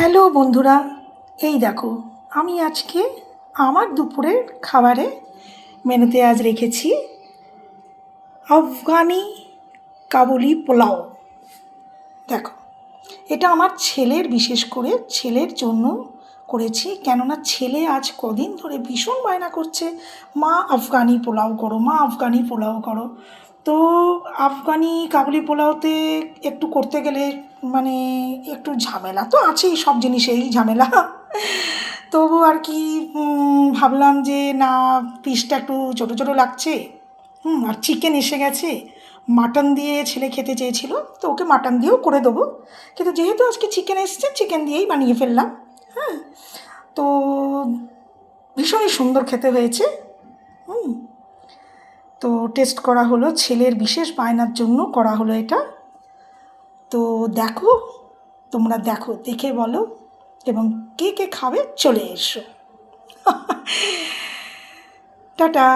Hello বন্ধুরা, এই দেখো আমি আজকে আমার দুপুরের খাবারে মেনুতে আজ রেখেছি আফগানি কাবুলি পোলাও। দেখো, এটা আমার ছেলের, বিশেষ করে ছেলের জন্য করেছি, কেননা ছেলে আজ কদিন ধরে ভীষণ বায়না করছে, মা আফগানি পোলাও করো, মা আফগানি পোলাও করো। তো আফগানি কাবুলি পোলাওতে একটু করতে গেলে মানে একটু ঝামেলা তো আছেই, সব জিনিসেই ঝামেলা। তবু আর কি ভাবলাম যে না, পিসটা একটু ছোটো ছোটো লাগছে। আর চিকেন এসে গেছে, মাটন দিয়ে ছেলে খেতে চেয়েছিল, তো ওকে মাটন দিয়েও করে দেবো, কিন্তু যেহেতু আজকে চিকেন এসছে, চিকেন দিয়েই বানিয়ে ফেললাম। হ্যাঁ, তো ভীষণই সুন্দর খেতে হয়েছে। তো টেস্ট করা হলো, ছেলের বিশেষ বায়নার জন্য করা হলো এটা। তো দেখো, তোমরা দেখো, দেখে বলো, এবং কে কে খাবে চলে এসো। টাটা।